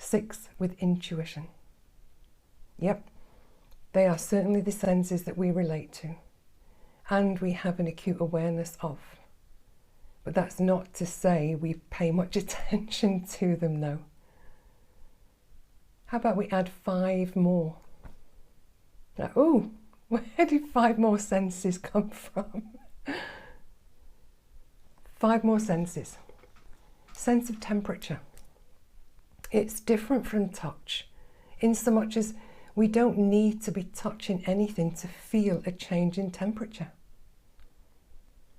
6 with intuition. Yep, they are certainly the senses that we relate to and we have an acute awareness of. But that's not to say we pay much attention to them, no. How about we add 5 more? Now, oh, where did 5 more senses come from? 5 more senses. Sense of temperature. It's different from touch, in so much as we don't need to be touching anything to feel a change in temperature.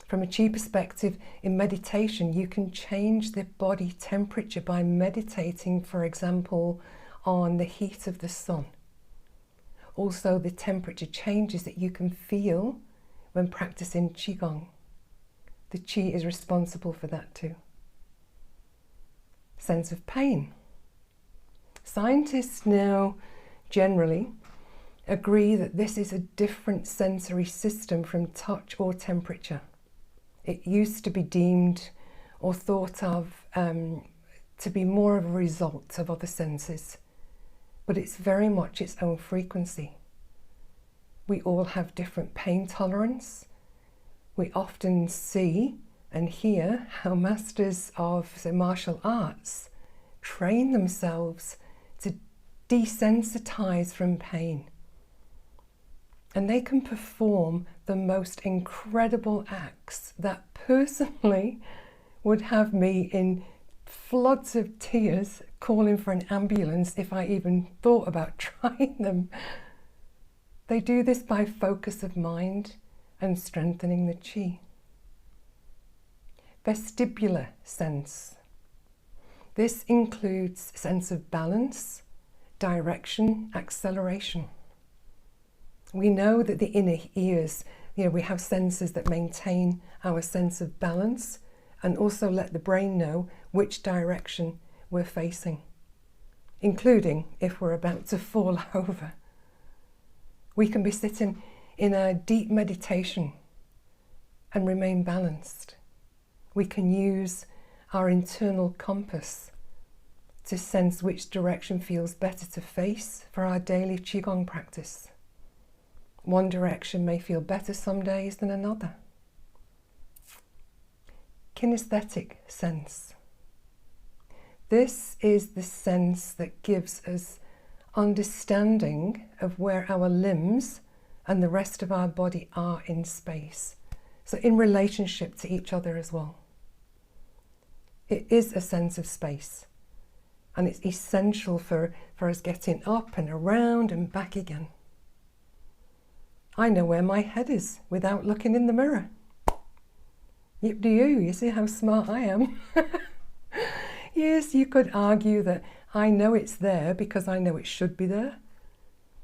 From a Qi perspective, in meditation, you can change the body temperature by meditating, for example, on the heat of the sun. Also, the temperature changes that you can feel when practicing Qigong. The Qi is responsible for that too. Sense of pain. Scientists now generally agree that this is a different sensory system from touch or temperature. It used to be deemed or thought of to be more of a result of other senses, but it's very much its own frequency. We all have different pain tolerance. We often see and hear how masters of, say, martial arts train themselves to desensitize from pain. And they can perform the most incredible acts that personally would have me in floods of tears calling for an ambulance if I even thought about trying them. They do this by focus of mind and strengthening the Qi. Vestibular sense. This includes sense of balance, direction, acceleration. We know that the inner ears, we have senses that maintain our sense of balance and also let the brain know which direction we're facing, including if we're about to fall over. We can be sitting in a deep meditation and remain balanced. We can use our internal compass to sense which direction feels better to face for our daily Qigong practice. One direction may feel better some days than another. Kinesthetic sense. This is the sense that gives us understanding of where our limbs and the rest of our body are in space. So in relationship to each other as well. It is a sense of space, and it's essential for us getting up and around and back again. I know where my head is without looking in the mirror. Do you? You see how smart I am? Yes, you could argue that I know it's there because I know it should be there.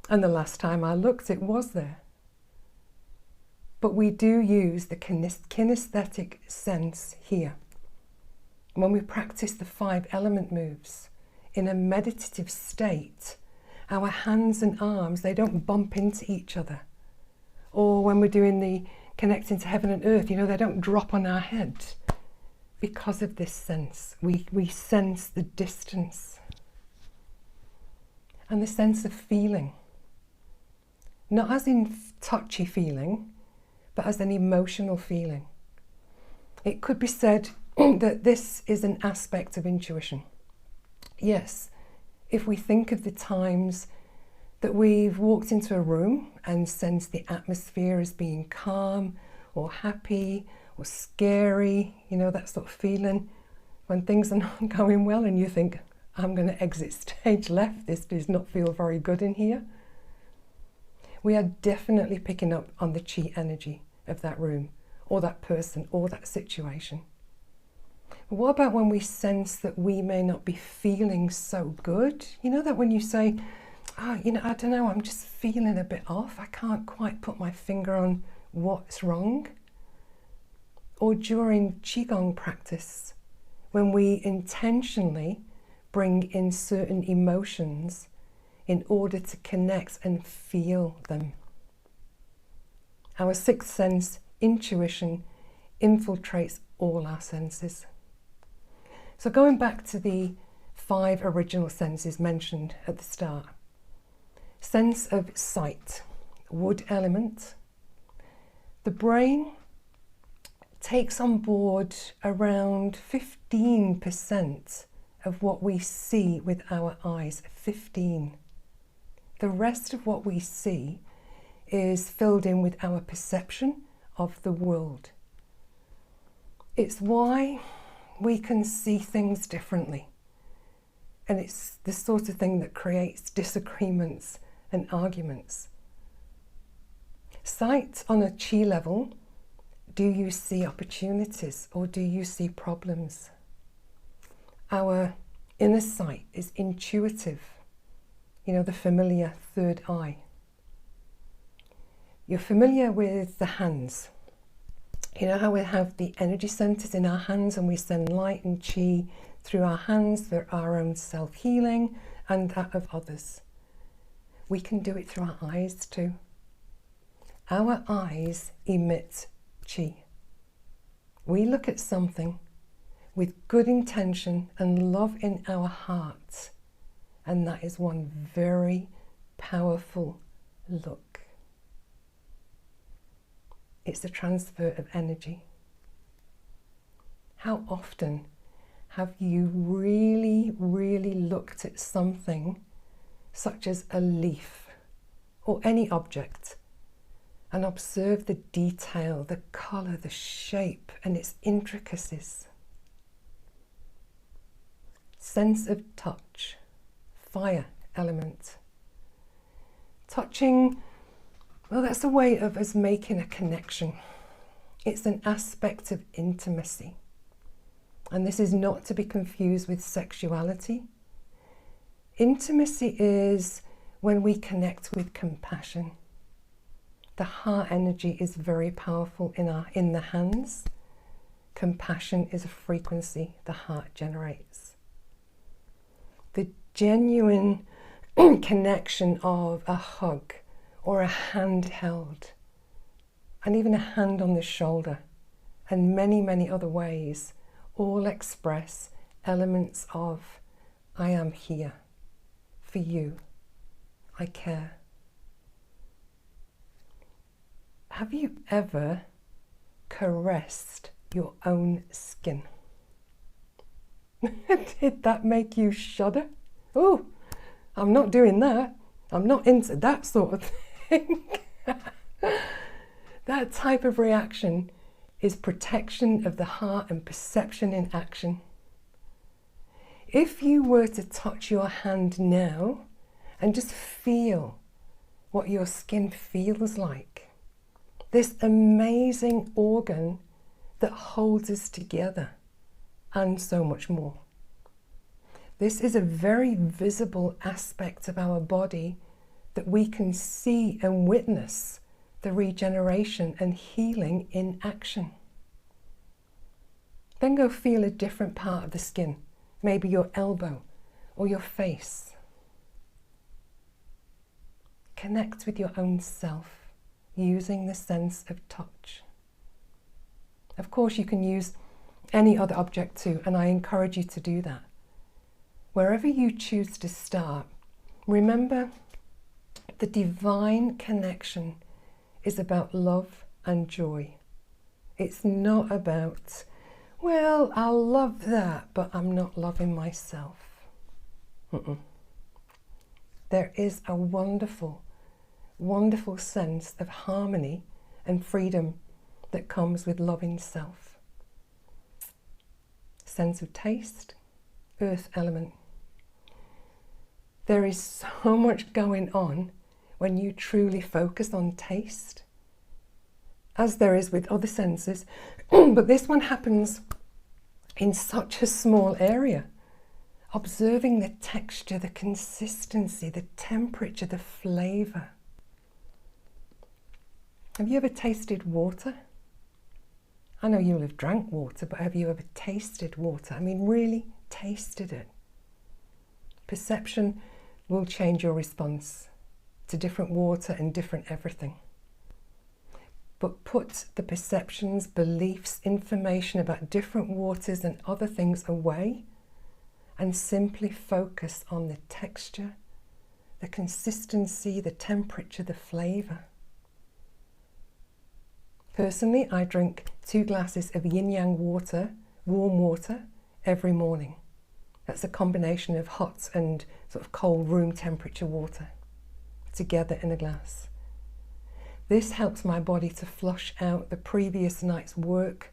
And the last time I looked, it was there. But we do use the kinesthetic sense here. When we practice the 5 element moves in a meditative state, our hands and arms, they don't bump into each other. Or when we're doing the connecting to heaven and earth, they don't drop on our head. Because of this sense, we sense the distance. And the sense of feeling. Not as in touchy feeling, but as an emotional feeling. It could be said that this is an aspect of intuition. Yes, if we think of the times that we've walked into a room and sensed the atmosphere as being calm or happy or scary, that sort of feeling when things are not going well and you think, I'm going to exit stage left, this does not feel very good in here. We are definitely picking up on the Qi energy of that room or that person or that situation. But what about when we sense that we may not be feeling so good? That when you say, I don't know, I'm just feeling a bit off. I can't quite put my finger on what's wrong. Or during Qigong practice, when we intentionally bring in certain emotions in order to connect and feel them. Our 6th sense, intuition, infiltrates all our senses. So going back to the 5 original senses mentioned at the start. Sense of sight, wood element. The brain takes on board around 15% of what we see with our eyes, 15. The rest of what we see is filled in with our perception of the world. It's why we can see things differently. And it's the sort of thing that creates disagreements and arguments. Sight on a Qi level, do you see opportunities or do you see problems? Our inner sight is intuitive. You know, the familiar third eye. You're familiar with the hands. You know how we have the energy centers in our hands and we send light and Qi through our hands for our own self-healing and that of others. We can do it through our eyes too. Our eyes emit Qi. We look at something with good intention and love in our hearts, and that is one very powerful look. It's a transfer of energy. How often have you really, really looked at something such as a leaf or any object and observed the detail, the colour, the shape and its intricacies? Sense of touch, fire element. Touching, well, that's a way of us making a connection. It's an aspect of intimacy. And this is not to be confused with sexuality. Intimacy is when we connect with compassion. The heart energy is very powerful in the hands. Compassion is a frequency the heart generates. The genuine connection of a hug or a hand held, and even a hand on the shoulder, and many, many other ways, all express elements of I am here for you. I care. Have you ever caressed your own skin? Did that make you shudder? Oh, I'm not doing that. I'm not into that sort of thing. That type of reaction is protection of the heart and perception in action. If you were to touch your hand now and just feel what your skin feels like, this amazing organ that holds us together and so much more. This is a very visible aspect of our body that we can see and witness the regeneration and healing in action. Then go feel a different part of the skin, maybe your elbow or your face. Connect with your own self using the sense of touch. Of course, you can use any other object too, and I encourage you to do that. Wherever you choose to start, remember the divine connection is about love and joy. It's not about, well, I'll love that, but I'm not loving myself. There is a wonderful, wonderful sense of harmony and freedom that comes with loving self. Sense of taste, earth element. There is so much going on when you truly focus on taste, as there is with other senses, but this one happens in such a small area. Observing the texture, the consistency, the temperature, the flavour. Have you ever tasted water? I know you'll have drank water, but have you ever tasted water? I mean, really tasted it. Perception will change your response to different water and different everything. But put the perceptions, beliefs, information about different waters and other things away and simply focus on the texture, the consistency, the temperature, the flavour. Personally, I drink 2 glasses of yin-yang water, warm water, every morning. That's a combination of hot and sort of cold room temperature water together in a glass. This helps my body to flush out the previous night's work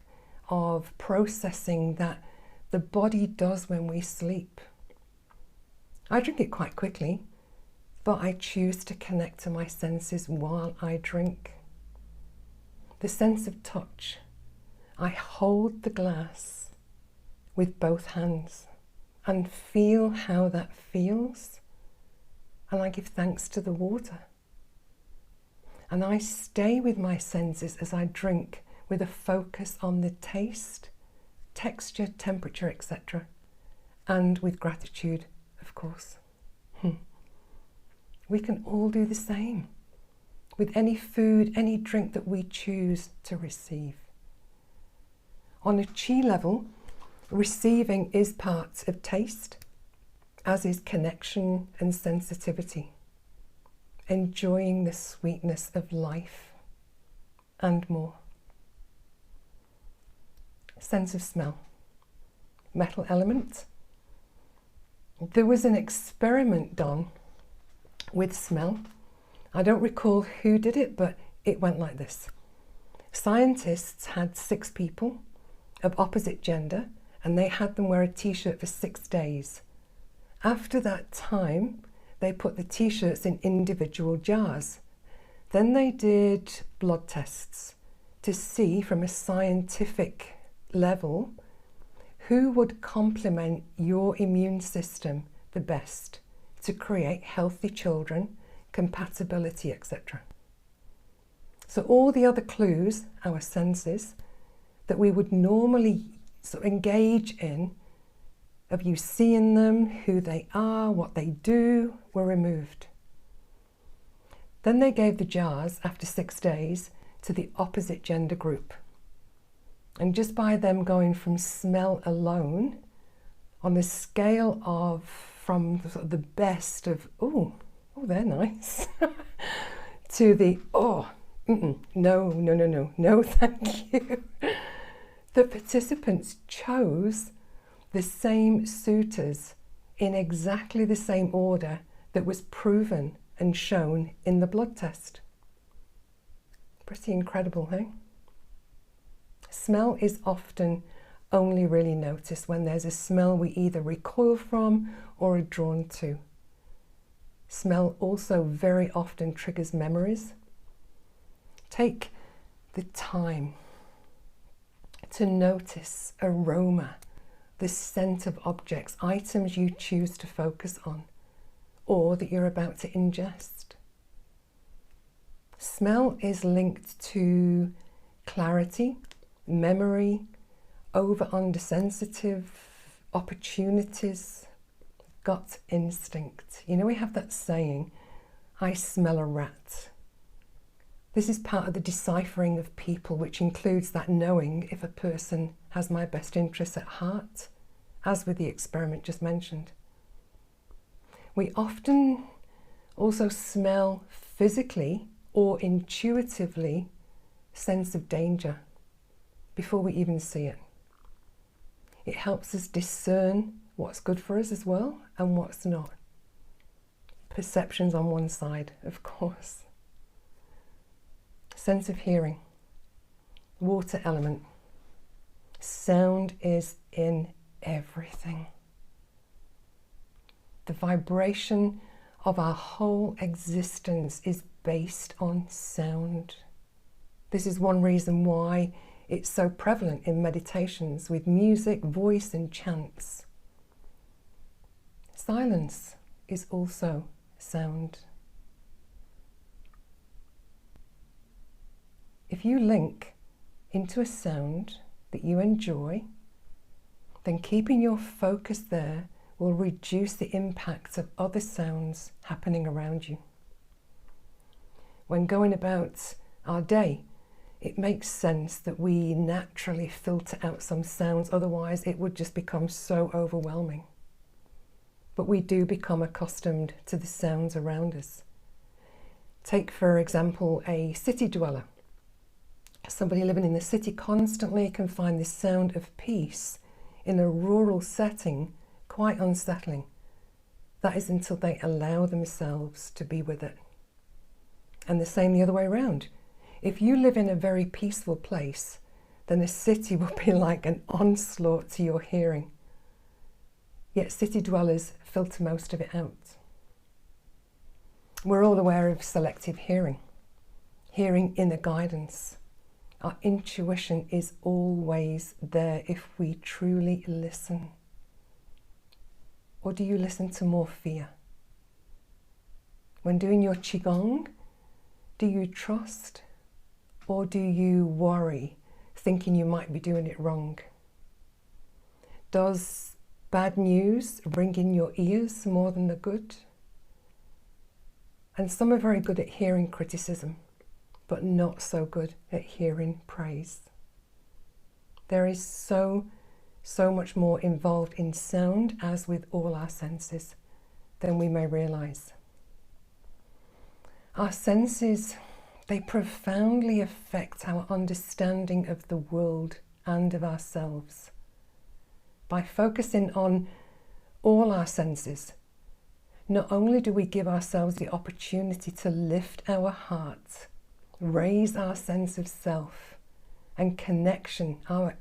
of processing that the body does when we sleep. I drink it quite quickly, but I choose to connect to my senses while I drink. The sense of touch. I hold the glass with both hands and feel how that feels, and I give thanks to the water. And I stay with my senses as I drink with a focus on the taste, texture, temperature, etc. And with gratitude, of course. We can all do the same with any food, any drink that we choose to receive. On a Qi level, receiving is part of taste, as is connection and sensitivity, enjoying the sweetness of life and more. Sense of smell. Metal element. There was an experiment done with smell. I don't recall who did it, but it went like this. Scientists had 6 people of opposite gender, and they had them wear a t-shirt for 6 days. After that time, they put the t-shirts in individual jars. Then they did blood tests to see from a scientific level who would complement your immune system the best to create healthy children, compatibility, etc. So all the other clues, our senses, that we would normally sort of engage in, of you seeing them, who they are, what they do, were removed. Then they gave the jars, after 6 days, to the opposite gender group. And just by them going from smell alone, on the scale of from sort of the best of, oh, they're nice, to the, no, thank you. The participants chose the same suitors in exactly the same order that was proven and shown in the blood test. Pretty incredible, hey? Smell is often only really noticed when there's a smell we either recoil from or are drawn to. Smell also very often triggers memories. Take the time to notice aroma, the scent of objects, items you choose to focus on or that you're about to ingest. Smell is linked to clarity, memory, over-under sensitive, opportunities, gut instinct. You know, we have that saying, I smell a rat. This is part of the deciphering of people, which includes that knowing if a person has my best interests at heart, as with the experiment just mentioned. We often also smell physically or intuitively sense of danger before we even see it. It helps us discern what's good for us as well and what's not. Perceptions on one side, of course. Sense of hearing. Water element. Sound is in everything. The vibration of our whole existence is based on sound. This is one reason why it's so prevalent in meditations with music, voice and chants. Silence is also sound. If you link into a sound that you enjoy, then keeping your focus there will reduce the impact of other sounds happening around you. When going about our day, it makes sense that we naturally filter out some sounds, otherwise it would just become so overwhelming. but we do become accustomed to the sounds around us. Take, for example, a city dweller. Somebody living in the city constantly can find the sound of peace in a rural setting quite unsettling. That is until they allow themselves to be with it. And the same the other way around. If you live in a very peaceful place, then a city will be like an onslaught to your hearing. Yet city dwellers filter most of it out. We're all aware of selective hearing, hearing inner guidance. Our intuition is always there if we truly listen. Or do you listen to more fear? When doing your Qigong, do you trust or do you worry, thinking you might be doing it wrong? Does bad news ring in your ears more than the good? And some are very good at hearing criticism, but not so good at hearing praise. There is so much more involved in sound, as with all our senses, than we may realize. Our senses, they profoundly affect our understanding of the world and of ourselves. By focusing on all our senses, not only do we give ourselves the opportunity to lift our heart, raise our sense of self and connection, our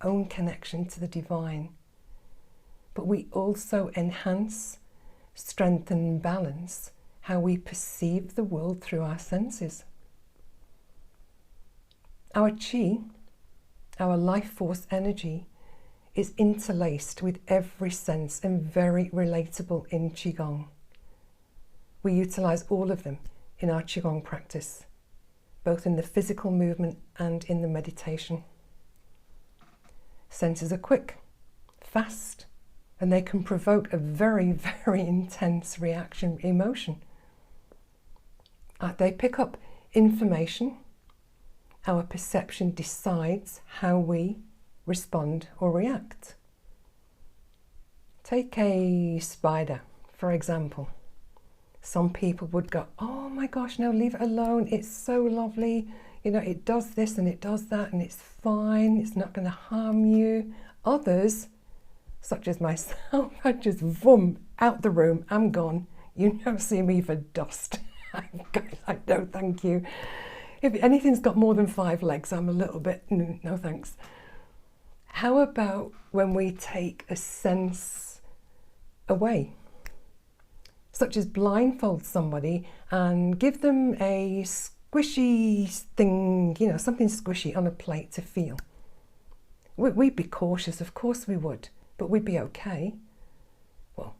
own connection to the divine, but we also enhance, strengthen and balance how we perceive the world through our senses. Our Qi, our life force energy, is interlaced with every sense and very relatable in Qigong. We utilize all of them in our Qigong practice, both in the physical movement and in the meditation. Senses are quick, fast, and they can provoke a very, very intense reaction, emotion. They pick up information. Our perception decides how we respond or react. Take a spider, for example. Some people would go, oh my gosh, no, leave it alone. It's so lovely. You know, it does this and it does that and it's fine. It's not going to harm you. Others, such as myself, I just boom, out the room. I'm gone. You don't see me for dust. I don't, thank you. If anything's got more than 5 legs, I'm a little bit, no thanks. How about when we take a sense away? Such as blindfold somebody and give them a squishy thing, you know, something squishy on a plate to feel. We'd be cautious, of course we would, but we'd be okay. Well,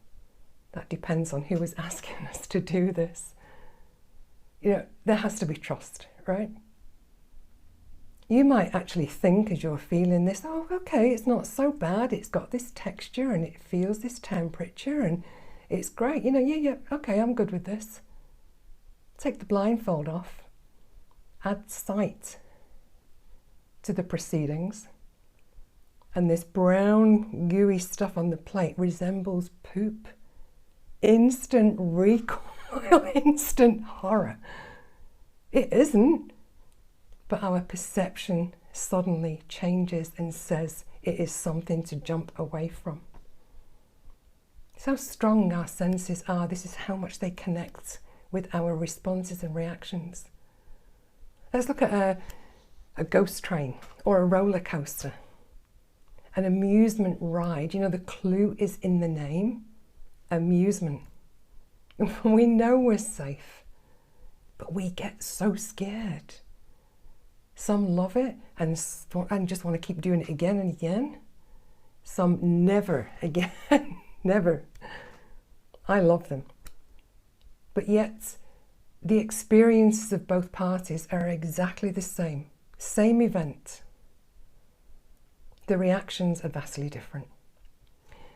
that depends on who is asking us to do this. You know, there has to be trust, right? You might actually think as you're feeling this, oh, okay, it's not so bad. It's got this texture and it feels this temperature and it's great. You know, yeah, okay, I'm good with this. Take the blindfold off. Add sight to the proceedings. And this brown, gooey stuff on the plate resembles poop. Instant recoil, instant horror. It isn't. But our perception suddenly changes and says it is something to jump away from. It's how strong our senses are. This is how much they connect with our responses and reactions. Let's look at a ghost train or a roller coaster, an amusement ride. You know, the clue is in the name, amusement. We know we're safe, but we get so scared. Some love it and just want to keep doing it again and again. Some never again, never. I love them. But yet, the experiences of both parties are exactly the same. Same event. The reactions are vastly different.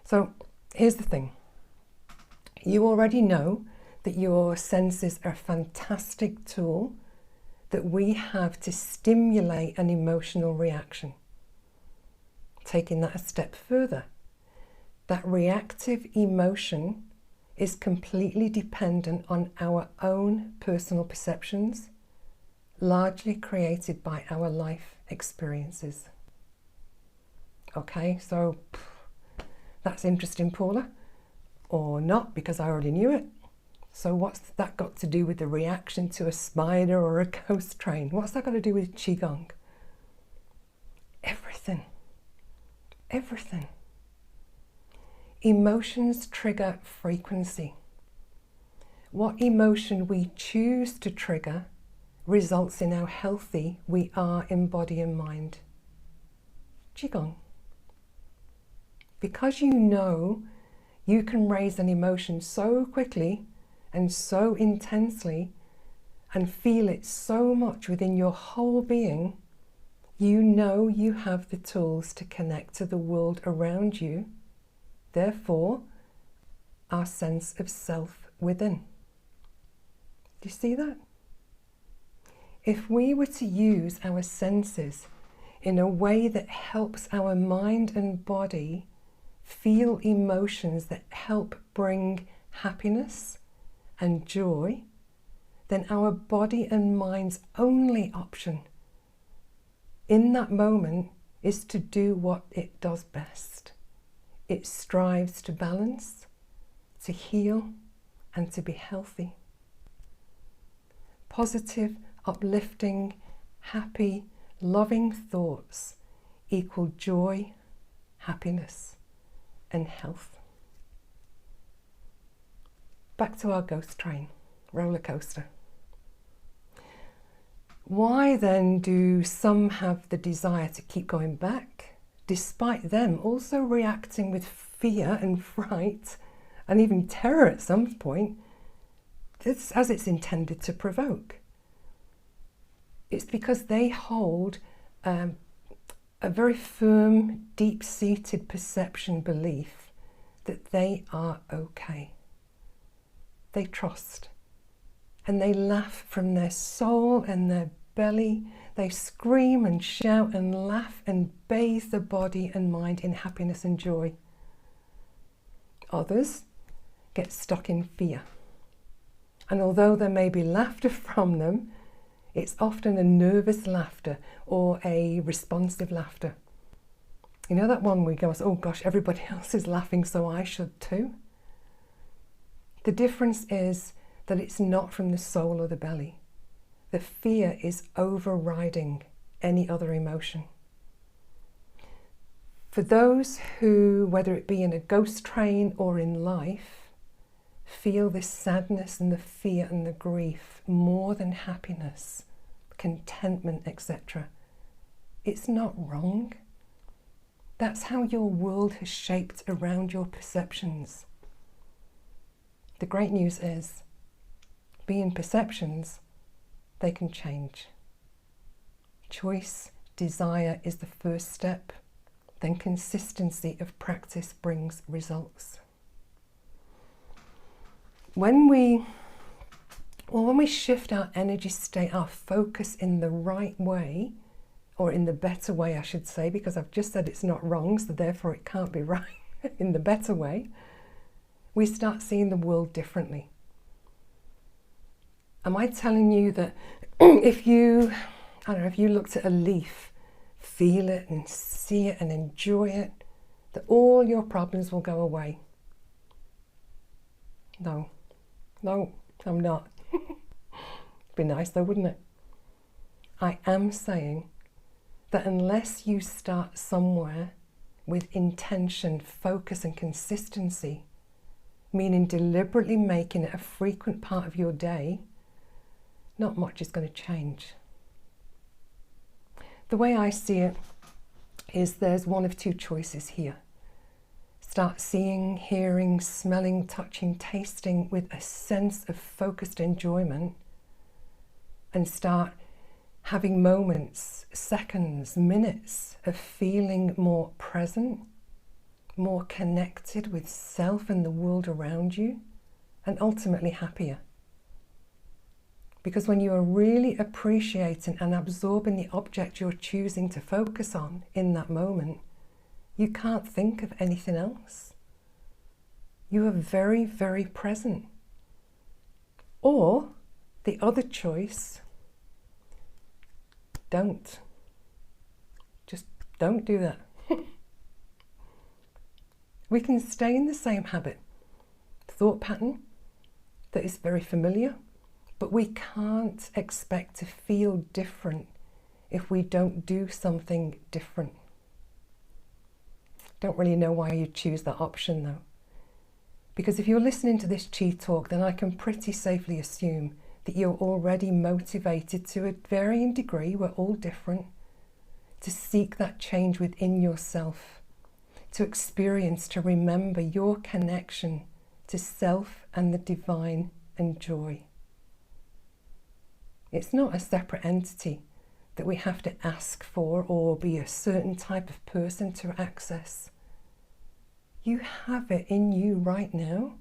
So, here's the thing. You already know that your senses are a fantastic tool that we have to stimulate an emotional reaction. Taking that a step further, that reactive emotion is completely dependent on our own personal perceptions, largely created by our life experiences. Okay, so that's interesting, Paula, or not, because I already knew it. So what's that got to do with the reaction to a spider or a ghost train? What's that got to do with Qigong? Everything. Everything. Emotions trigger frequency. What emotion we choose to trigger results in how healthy we are in body and mind. Qigong. Because you know you can raise an emotion so quickly and so intensely and feel it so much within your whole being, you know you have the tools to connect to the world around you, therefore our sense of self within. Do you see that? If we were to use our senses in a way that helps our mind and body feel emotions that help bring happiness and joy, then our body and mind's only option in that moment is to do what it does best. It strives to balance, to heal, and to be healthy. Positive, uplifting, happy, loving thoughts equal joy, happiness, and health. Back to our ghost train, roller coaster. Why then do some have the desire to keep going back, despite them also reacting with fear and fright and even terror at some point, as it's intended to provoke? It's because they hold a very firm, deep-seated perception belief that they are okay. They trust, and they laugh from their soul and their belly. They scream and shout and laugh and bathe the body and mind in happiness and joy. Others get stuck in fear, and although there may be laughter from them, it's often a nervous laughter or a responsive laughter. You know that one where you go, oh gosh, everybody else is laughing, so I should too? The difference is that it's not from the soul or the belly. The fear is overriding any other emotion. For those who, whether it be in a ghost train or in life, feel this sadness and the fear and the grief more than happiness, contentment, etc., it's not wrong. That's how your world has shaped around your perceptions. The great news is, being perceptions, they can change. Choice, desire is the first step, then consistency of practice brings results. When we shift our energy state, our focus in the right way, or in the better way I should say, because I've just said it's not wrong, so therefore it can't be right, in the better way, we start seeing the world differently. Am I telling you that if you looked at a leaf, feel it and see it and enjoy it, that all your problems will go away? No, I'm not. It'd be nice though, wouldn't it? I am saying that unless you start somewhere with intention, focus and consistency, meaning deliberately making it a frequent part of your day, not much is going to change. The way I see it is there's one of two choices here. Start seeing, hearing, smelling, touching, tasting with a sense of focused enjoyment, and start having moments, seconds, minutes of feeling more present, more connected with self and the world around you, and ultimately happier. Because when you are really appreciating and absorbing the object you're choosing to focus on in that moment, you can't think of anything else. You are very, very present. Or the other choice, don't. Just don't do that. We can stay in the same habit, thought pattern that is very familiar, but we can't expect to feel different if we don't do something different. Don't really know why you choose that option though. Because if you're listening to this Qi talk, then I can pretty safely assume that you're already motivated to a varying degree, we're all different, to seek that change within yourself, to experience, to remember your connection to self and the divine and joy. It's not a separate entity that we have to ask for or be a certain type of person to access. You have it in you right now.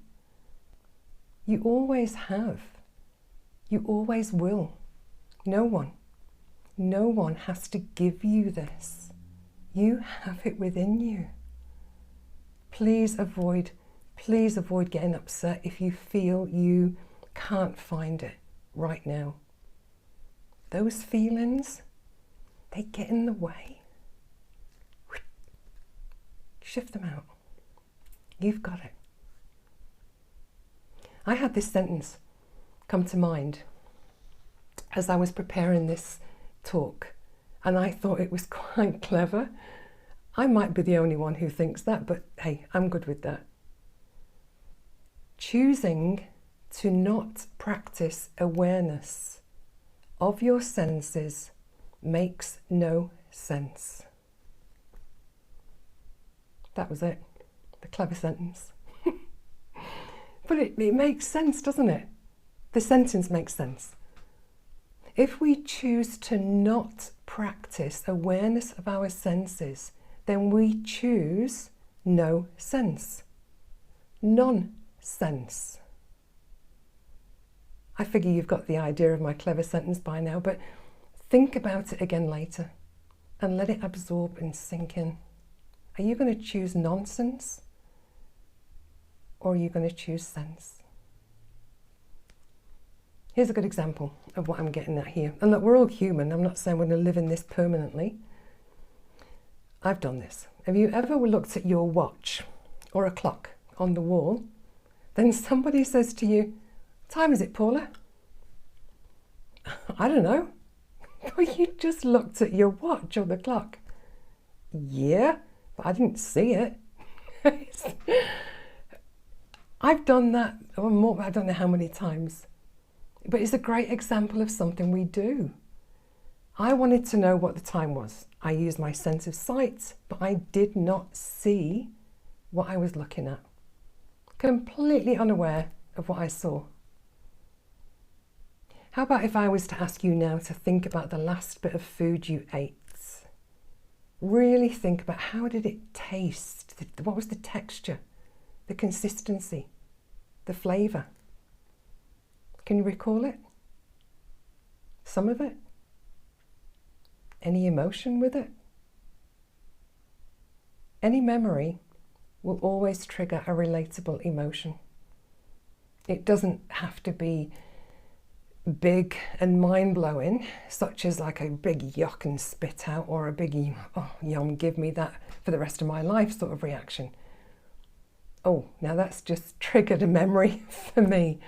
You always have. You always will. No one has to give you this. You have it within you. Please avoid getting upset if you feel you can't find it right now. Those feelings, they get in the way. Shift them out. You've got it. I had this sentence come to mind as I was preparing this talk, and I thought it was quite clever. I might be the only one who thinks that, but hey, I'm good with that. Choosing to not practice awareness of your senses makes no sense. That was it. The clever sentence. But it makes sense, doesn't it? The sentence makes sense. If we choose to not practice awareness of our senses, then we choose no sense. Nonsense. I figure you've got the idea of my clever sentence by now, but think about it again later and let it absorb and sink in. Are you going to choose nonsense or are you going to choose sense? Here's a good example of what I'm getting at here. And look, we're all human. I'm not saying we're going to live in this permanently. I've done this. Have you ever looked at your watch or a clock on the wall? Then somebody says to you, "What time is it, Paula?" I don't know. But you just looked at your watch or the clock. Yeah, but I didn't see it. I've done that, or more, I don't know how many times. But it's a great example of something we do. I wanted to know what the time was. I used my sense of sight, but I did not see what I was looking at. Completely unaware of what I saw. How about if I was to ask you now to think about the last bit of food you ate? Really think about how did it taste? What was the texture, the consistency, the flavour? Can you recall it? Some of it? Any emotion with it? Any memory will always trigger a relatable emotion. It doesn't have to be big and mind-blowing, such as like a big yuck and spit out, or a big oh yum, give me that for the rest of my life sort of reaction. Oh, now that's just triggered a memory for me.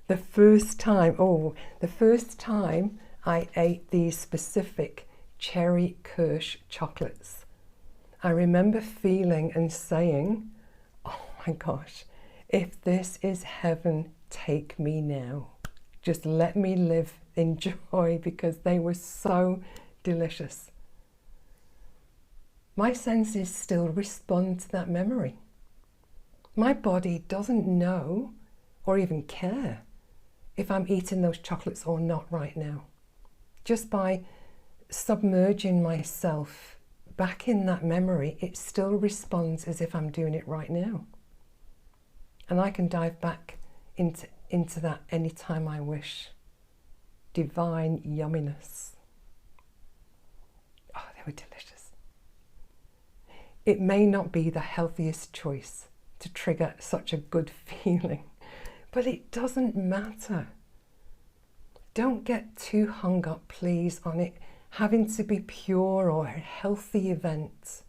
The first time I ate these specific cherry Kirsch chocolates, I remember feeling and saying, "Oh my gosh, if this is heaven, take me now. Just let me live in joy," because they were so delicious. My senses still respond to that memory. My body doesn't know or even care if I'm eating those chocolates or not right now. Just by submerging myself back in that memory, it still responds as if I'm doing it right now. And I can dive back into that anytime I wish. Divine yumminess. Oh, they were delicious. It may not be the healthiest choice to trigger such a good feeling. But it doesn't matter. Don't get too hung up, please, on it having to be pure or a healthy event.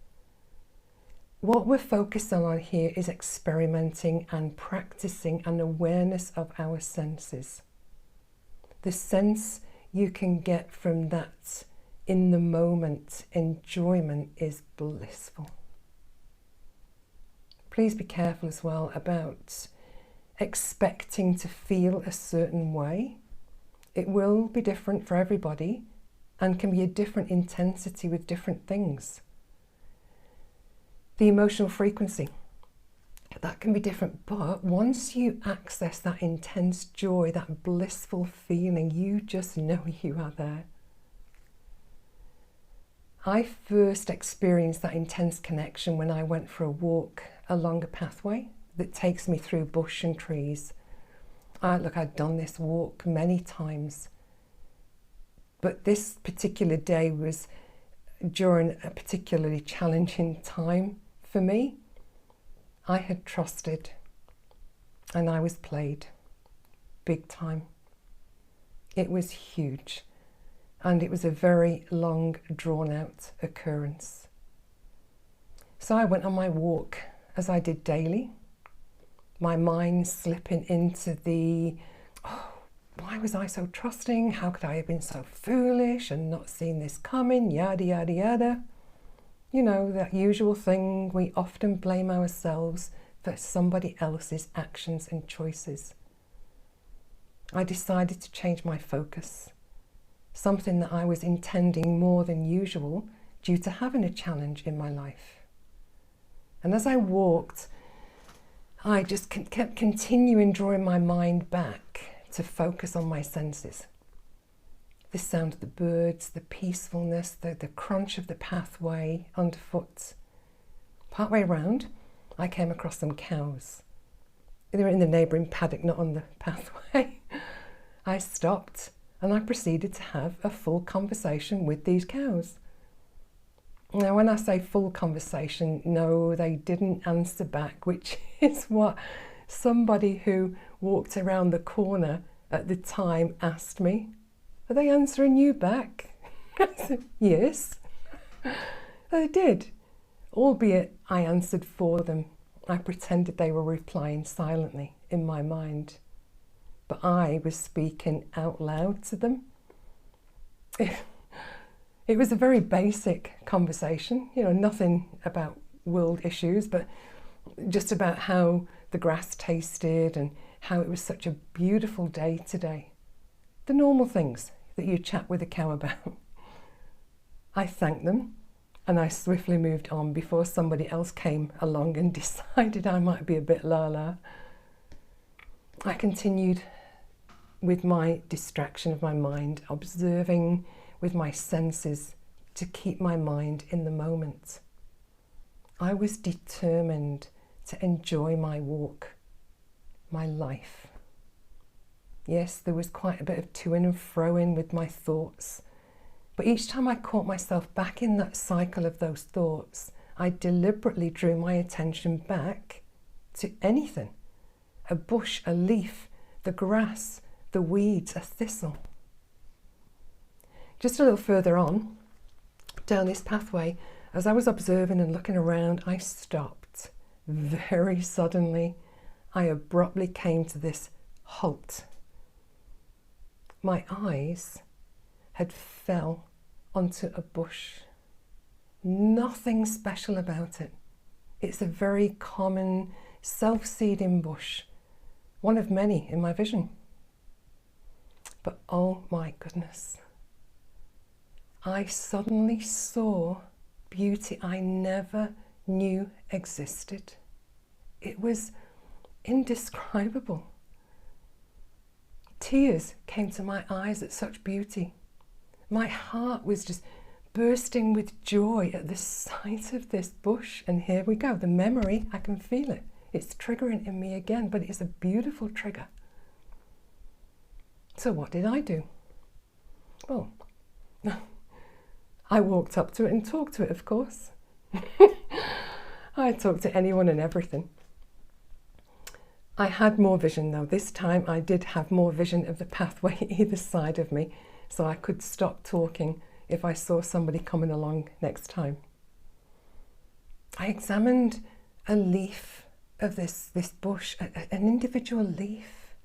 What we're focused on here is experimenting and practicing an awareness of our senses. The sense you can get from that in the moment enjoyment is blissful. Please be careful as well about expecting to feel a certain way. It will be different for everybody and can be a different intensity with different things. The emotional frequency, that can be different, but once you access that intense joy, that blissful feeling, you just know you are there. I first experienced that intense connection when I went for a walk along a pathway that takes me through bush and trees. Look, I'd done this walk many times, but this particular day was during a particularly challenging time for me. I had trusted and I was played big time. It was huge and it was a very long, drawn out occurrence. So I went on my walk as I did daily, my mind slipping into the, why was I so trusting? How could I have been so foolish and not seen this coming? Yada, yada, yada. You know, that usual thing, we often blame ourselves for somebody else's actions and choices. I decided to change my focus, something that I was intending more than usual due to having a challenge in my life. And as I walked, I just kept continuing drawing my mind back to focus on my senses. The sound of the birds, the peacefulness, the crunch of the pathway underfoot. Partway round, I came across some cows. They were in the neighbouring paddock, not on the pathway. I stopped and I proceeded to have a full conversation with these cows. Now, when I say full conversation, no, they didn't answer back, which is what somebody who walked around the corner at the time asked me. Are they answering you back? I said, yes. They did, albeit I answered for them. I pretended they were replying silently in my mind, but I was speaking out loud to them. It was a very basic conversation, you know, nothing about world issues, but just about how the grass tasted and how it was such a beautiful day today. The normal things that you chat with a cow about. I thanked them and I swiftly moved on before somebody else came along and decided I might be a bit la-la. I continued with my distraction of my mind, observing with my senses to keep my mind in the moment. I was determined to enjoy my walk, my life. Yes, there was quite a bit of to-ing and fro-ing with my thoughts, but each time I caught myself back in that cycle of those thoughts, I deliberately drew my attention back to anything. A bush, a leaf, the grass, the weeds, a thistle. Just a little further on, down this pathway, as I was observing and looking around, I stopped. Very suddenly, I abruptly came to this halt. My eyes had fell onto a bush. Nothing special about it. It's a very common self-seeding bush, one of many in my vision. But oh my goodness, I suddenly saw beauty I never knew existed. It was indescribable. Tears came to my eyes at such beauty. My heart was just bursting with joy at the sight of this bush. And here we go, the memory, I can feel it. It's triggering in me again, but it's a beautiful trigger. So what did I do? Well, I walked up to it and talked to it, of course. I talked to anyone and everything. I had more vision though. This time I did have more vision of the pathway either side of me, so I could stop talking if I saw somebody coming along next time. I examined a leaf of this bush, an individual leaf,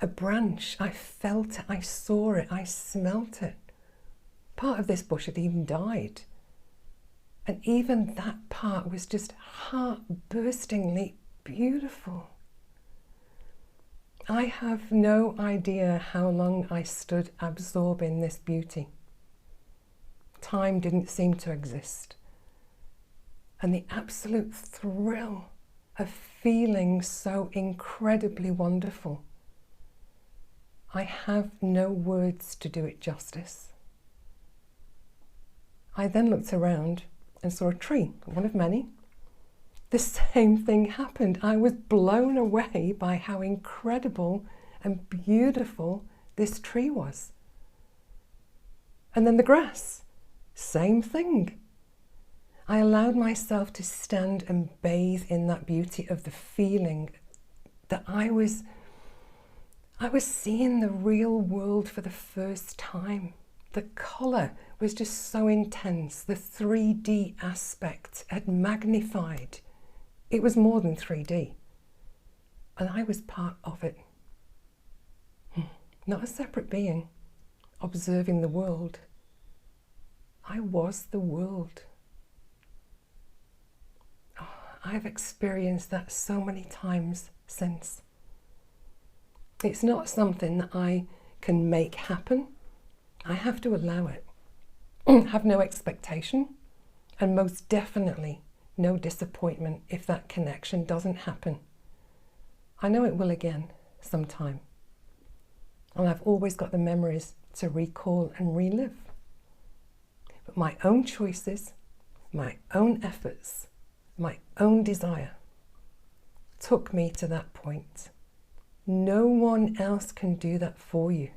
a branch. I felt it, I saw it, I smelt it. Part of this bush had even died. And even that part was just heart-burstingly beautiful. I have no idea how long I stood absorbing this beauty. Time didn't seem to exist. And the absolute thrill of feeling so incredibly wonderful. I have no words to do it justice. I then looked around and saw a tree, one of many. The same thing happened. I was blown away by how incredible and beautiful this tree was. And then the grass, same thing. I allowed myself to stand and bathe in that beauty of the feeling that I was seeing the real world for the first time. The colour was just so intense. The 3D aspect had magnified. It was more than 3D. And I was part of it. Not a separate being, observing the world. I was the world. Oh, I've experienced that so many times since. It's not something that I can make happen. I have to allow it. Have no expectation, and most definitely no disappointment if that connection doesn't happen. I know it will again sometime. And I've always got the memories to recall and relive. But my own choices, my own efforts, my own desire took me to that point. No one else can do that for you.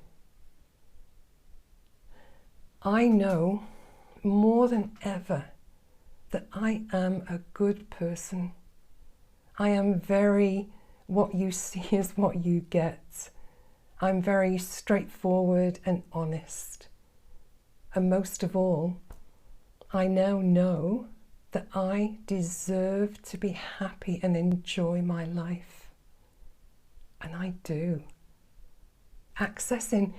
I know more than ever that I am a good person. I am very, what you see is what you get. I'm very straightforward and honest. And most of all, I now know that I deserve to be happy and enjoy my life. And I do. Accessing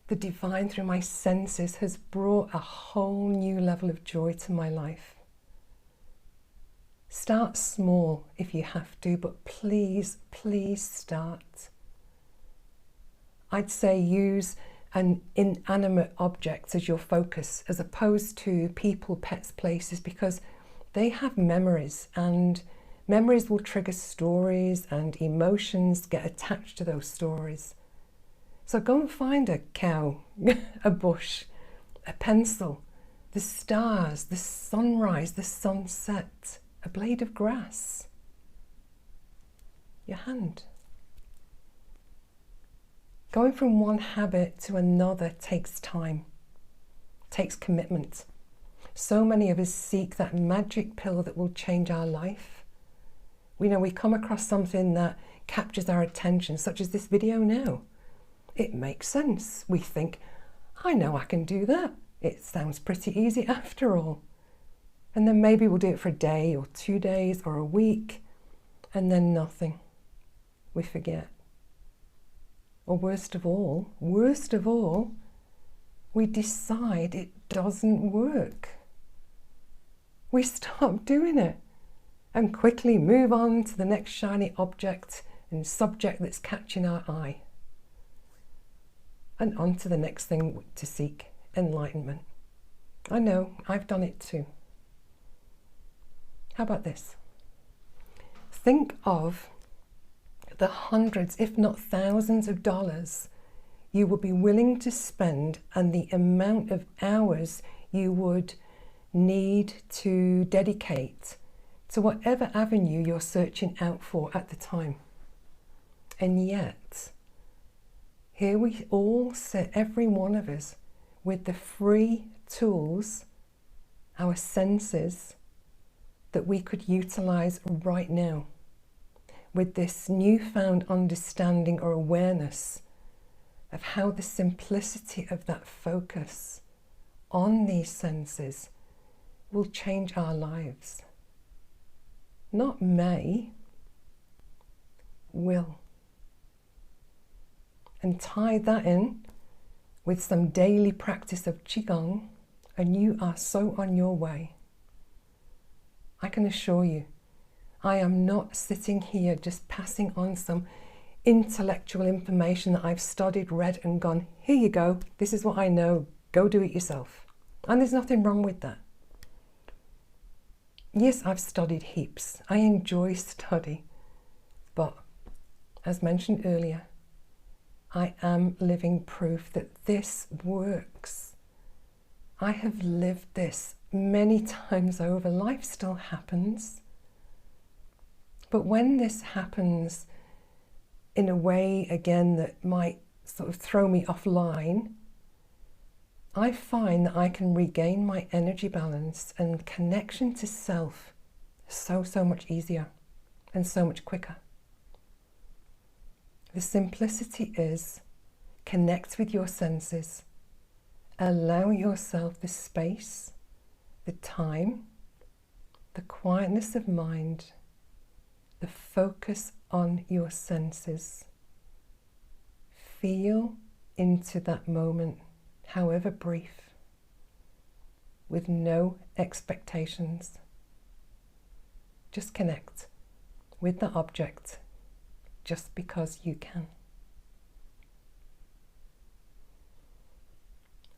the divine through my senses has brought a whole new level of joy to my life. Start small if you have to, but please, please start. I'd say use an inanimate object as your focus as opposed to people, pets, places, because they have memories, and memories will trigger stories and emotions get attached to those stories. So go and find a cow, a bush, a pencil, the stars, the sunrise, the sunset, a blade of grass, your hand. Going from one habit to another takes time, takes commitment. So many of us seek that magic pill that will change our life. We know we come across something that captures our attention, such as this video now. It makes sense. We think, I know I can do that. It sounds pretty easy after all. And then maybe we'll do it for a day or 2 days or a week, and then nothing. We forget. Or worst of all, we decide it doesn't work. We stop doing it and quickly move on to the next shiny object and subject that's catching our eye. And on to the next thing to seek enlightenment. I know, I've done it too. How about this? Think of the hundreds, if not thousands of dollars you would be willing to spend and the amount of hours you would need to dedicate to whatever avenue you're searching out for at the time. And yet, here we all sit, every one of us, with the free tools, our senses, that we could utilize right now. with this newfound understanding or awareness of how the simplicity of that focus on these senses will change our lives. Not may, will. And tie that in with some daily practice of Qigong, and you are so on your way. I can assure you, I am not sitting here just passing on some intellectual information that I've studied, read and gone, here you go, this is what I know, go do it yourself. And there's nothing wrong with that. Yes, I've studied heaps. I enjoy study. But as mentioned earlier, I am living proof that this works. I have lived this many times over. Life still happens. But when this happens in a way, again, that might sort of throw me offline, I find that I can regain my energy balance and connection to self so much easier and so much quicker. The simplicity is connect with your senses, allow yourself the space, the time, the quietness of mind, the focus on your senses. Feel into that moment, however brief, with no expectations. Just connect with the object just because you can.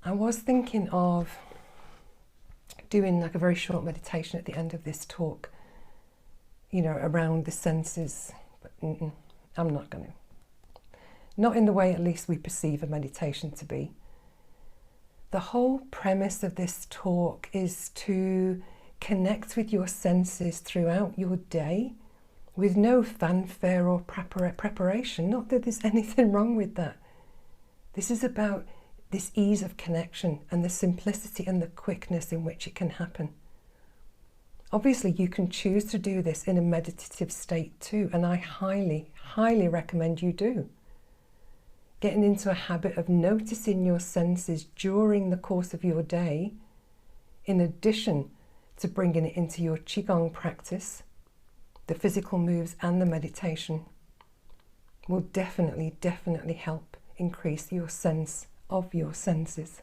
I was thinking of doing like a very short meditation at the end of this talk, you know, around the senses, but I'm not going to. Not in the way at least we perceive a meditation to be. The whole premise of this talk is to connect with your senses throughout your day with no fanfare or preparation. Not that there's anything wrong with that. This is about this ease of connection and the simplicity and the quickness in which it can happen. Obviously, you can choose to do this in a meditative state too, and I highly, highly recommend you do. Getting into a habit of noticing your senses during the course of your day, in addition to bringing it into your Qigong practice, the physical moves and the meditation, will definitely, definitely help increase your sense of your senses.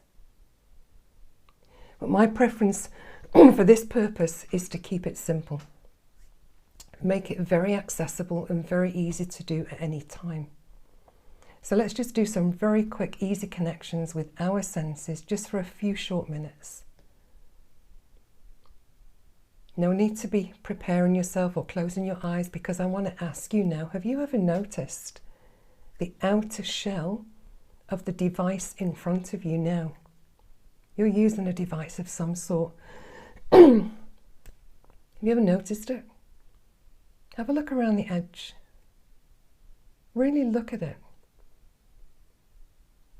But my preference for this purpose is to keep it simple. Make it very accessible and very easy to do at any time. So let's just do some very quick, easy connections with our senses just for a few short minutes. No need to be preparing yourself or closing your eyes, because I want to ask you now, have you ever noticed the outer shell of the device in front of you now? You're using a device of some sort. Have you ever noticed it? Have a look around the edge. Really look at it.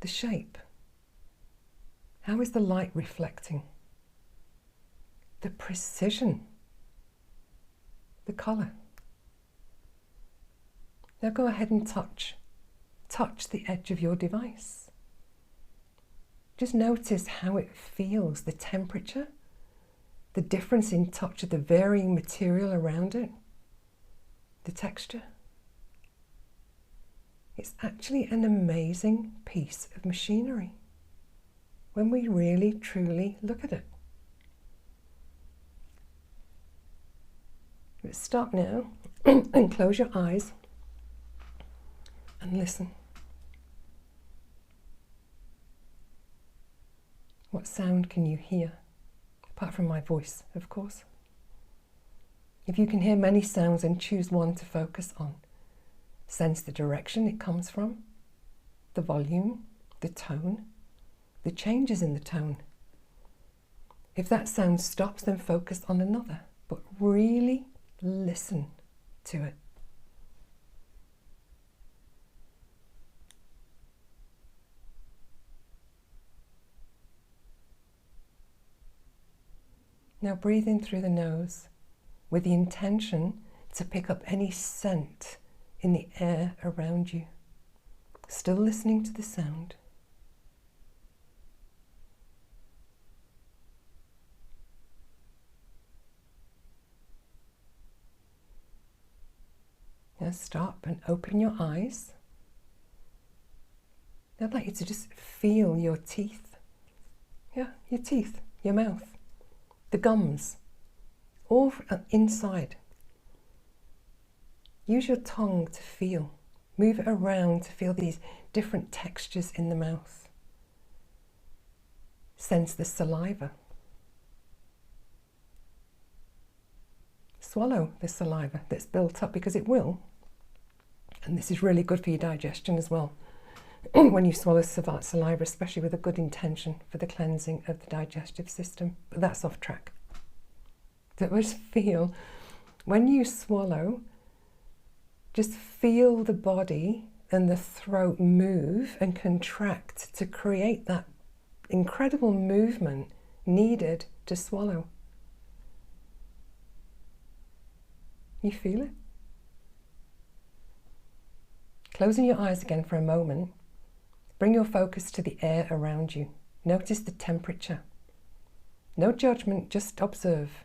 The shape. How is the light reflecting? The precision. The colour. Now go ahead and touch the edge of your device. Just notice how it feels, the temperature, the difference in touch of the varying material around it, the texture. It's actually an amazing piece of machinery when we really, truly look at it. Let's stop now and close your eyes and listen. What sound can you hear? Apart from my voice, of course. If you can hear many sounds, then choose one to focus on. Sense the direction it comes from, the volume, the tone, the changes in the tone. If that sound stops, then focus on another, but really listen to it. Now breathe in through the nose with the intention to pick up any scent in the air around you. Still listening to the sound. Now stop and open your eyes. I'd like you to just feel your teeth. Yeah, your teeth, your mouth, the gums, all inside. Use your tongue to feel. Move it around to feel these different textures in the mouth. Sense the saliva. Swallow the saliva that's built up, because it will. And this is really good for your digestion as well. When you swallow saliva, especially with a good intention for the cleansing of the digestive system. But that's off track. So just feel, when you swallow, just feel the body and the throat move and contract to create that incredible movement needed to swallow. You feel it? Closing your eyes again for a moment, bring your focus to the air around you. Notice the temperature. No judgment, just observe.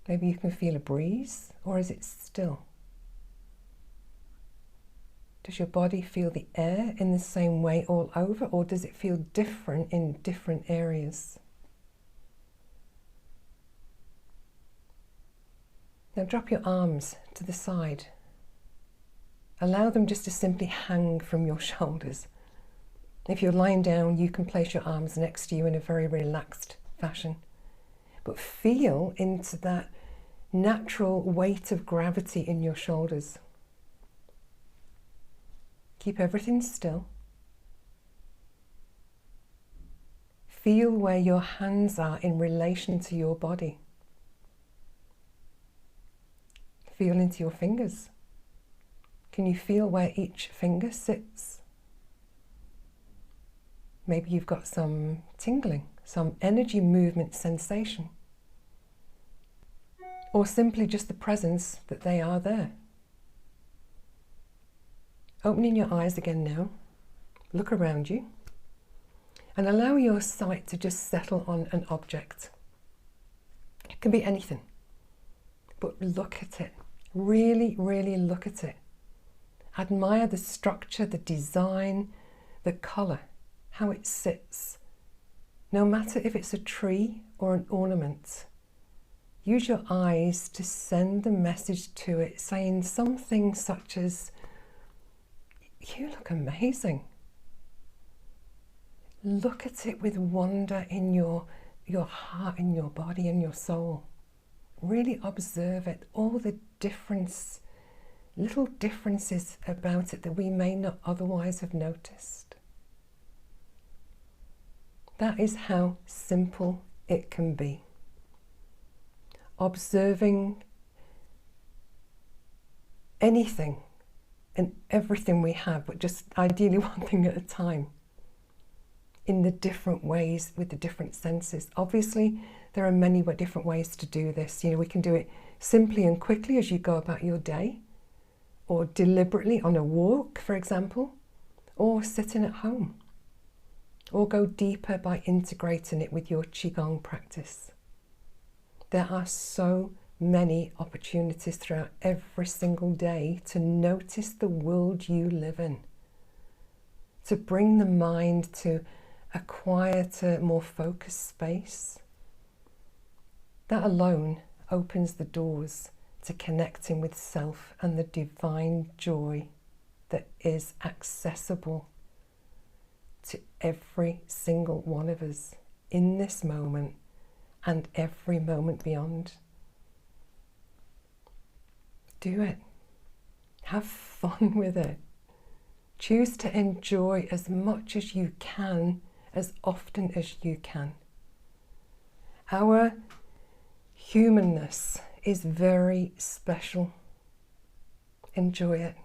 Maybe you can feel a breeze, or is it still? Does your body feel the air in the same way all over, or does it feel different in different areas? Now drop your arms to the side. Allow them just to simply hang from your shoulders. If you're lying down, you can place your arms next to you in a very relaxed fashion. But feel into that natural weight of gravity in your shoulders. Keep everything still. Feel where your hands are in relation to your body. Feel into your fingers. Can you feel where each finger sits? Maybe you've got some tingling, some energy movement sensation. Or simply just the presence that they are there. Opening your eyes again now, look around you and allow your sight to just settle on an object. It can be anything, but look at it. Really, really look at it. Admire the structure, the design, the colour, how it sits. No matter if it's a tree or an ornament, use your eyes to send the message to it, saying something such as, "You look amazing." Look at it with wonder in your heart, in your body, in your soul. Really observe it, all the little differences about it that we may not otherwise have noticed. That is how simple it can be. Observing anything and everything we have, but just ideally one thing at a time, in the different ways with the different senses. Obviously, there are many different ways to do this. We can do it simply and quickly as you go about your day, or deliberately on a walk, for example, or sitting at home, or go deeper by integrating it with your Qigong practice. There are so many opportunities throughout every single day to notice the world you live in, to bring the mind to a quieter, more focused space. That alone opens the doors to connecting with self and the divine joy that is accessible to every single one of us in this moment and every moment beyond. Do it. Have fun with it. Choose to enjoy as much as you can, as often as you can. Our humanness is very special. Enjoy it.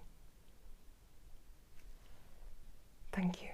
Thank you.